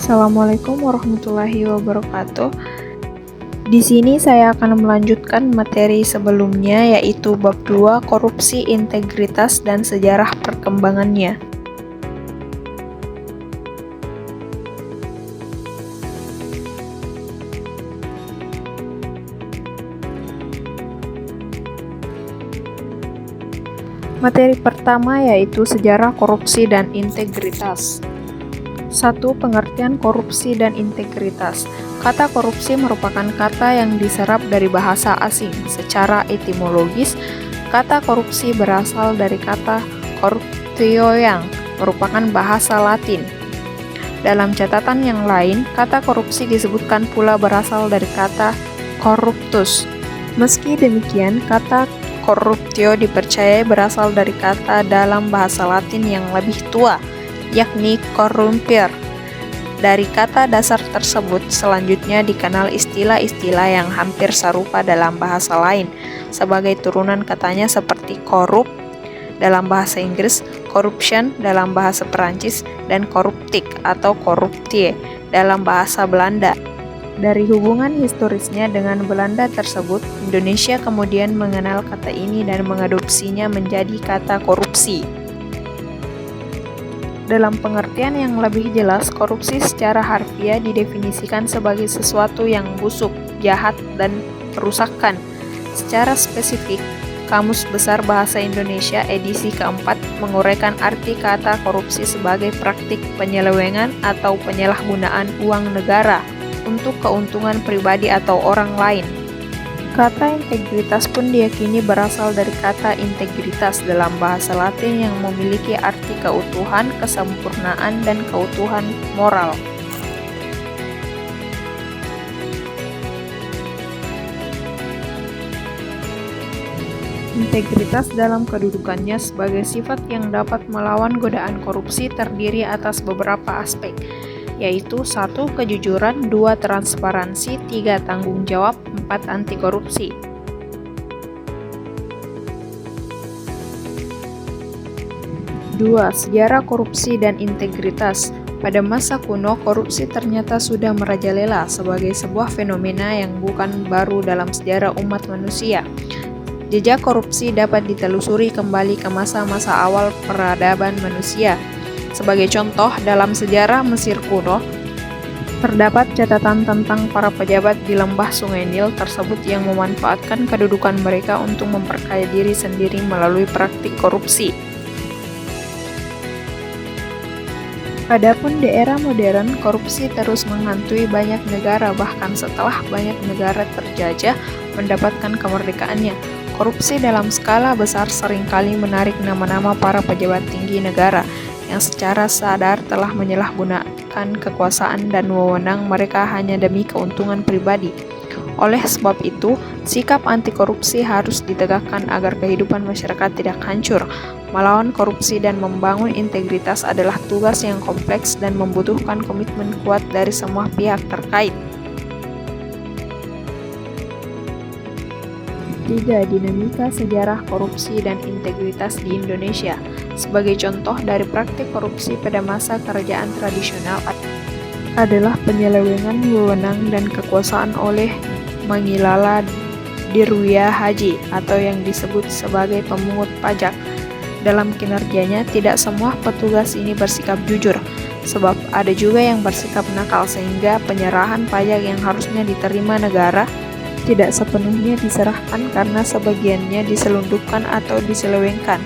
Assalamualaikum warahmatullahi wabarakatuh. Di sini saya akan melanjutkan materi sebelumnya, yaitu bab 2 korupsi, integritas, dan sejarah perkembangannya. Materi pertama yaitu sejarah korupsi dan integritas. 1. Pengertian korupsi dan integritas. Kata korupsi merupakan kata yang diserap dari bahasa asing. Secara etimologis, kata korupsi berasal dari kata corruptio yang merupakan bahasa Latin. Dalam catatan yang lain, kata korupsi disebutkan pula berasal dari kata corruptus. Meski demikian, kata corruptio dipercaya berasal dari kata dalam bahasa Latin yang lebih tua, yakni corrumpere. Dari kata dasar tersebut, selanjutnya dikenal istilah-istilah yang hampir serupa dalam bahasa lain, sebagai turunan katanya seperti corrupt dalam bahasa Inggris, corruption dalam bahasa Perancis, dan corruptic atau corruptie dalam bahasa Belanda. Dari hubungan historisnya dengan Belanda tersebut, Indonesia kemudian mengenal kata ini dan mengadopsinya menjadi kata korupsi. Dalam pengertian yang lebih jelas, korupsi secara harfiah didefinisikan sebagai sesuatu yang busuk, jahat, dan merusakan. Secara spesifik, Kamus Besar Bahasa Indonesia edisi keempat menguraikan arti kata korupsi sebagai praktik penyelewengan atau penyalahgunaan uang negara untuk keuntungan pribadi atau orang lain. Kata integritas pun diyakini berasal dari kata integritas dalam bahasa Latin yang memiliki arti keutuhan, kesempurnaan, dan keutuhan moral. Integritas dalam kedudukannya sebagai sifat yang dapat melawan godaan korupsi terdiri atas beberapa aspek, yaitu 1. Kejujuran, 2. Transparansi, 3. Tanggung jawab, 4. Anti korupsi. 2. Sejarah korupsi dan integritas. Pada masa kuno, korupsi ternyata sudah merajalela sebagai sebuah fenomena yang bukan baru dalam sejarah umat manusia. Jejak korupsi dapat ditelusuri kembali ke masa-masa awal peradaban manusia. Sebagai contoh, dalam sejarah Mesir kuno, terdapat catatan tentang para pejabat di lembah Sungai Nil tersebut yang memanfaatkan kedudukan mereka untuk memperkaya diri sendiri melalui praktik korupsi. Adapun di era modern, korupsi terus menghantui banyak negara, bahkan setelah banyak negara terjajah mendapatkan kemerdekaannya. Korupsi dalam skala besar seringkali menarik nama-nama para pejabat tinggi negara yang secara sadar telah menyalahgunakan kekuasaan dan wewenang mereka hanya demi keuntungan pribadi. Oleh sebab itu, sikap anti korupsi harus ditegakkan agar kehidupan masyarakat tidak hancur. Melawan korupsi dan membangun integritas adalah tugas yang kompleks dan membutuhkan komitmen kuat dari semua pihak terkait. 3. Dinamika sejarah korupsi dan integritas di Indonesia. Sebagai contoh dari praktik korupsi pada masa kerajaan tradisional adalah penyelewengan wewenang dan kekuasaan oleh Mangilala Dirwiya Haji atau yang disebut sebagai pemungut pajak. Dalam kinerjanya, tidak semua petugas ini bersikap jujur, sebab ada juga yang bersikap nakal sehingga penyerahan pajak yang harusnya diterima negara tidak sepenuhnya diserahkan karena sebagiannya diselundupkan atau diselewengkan.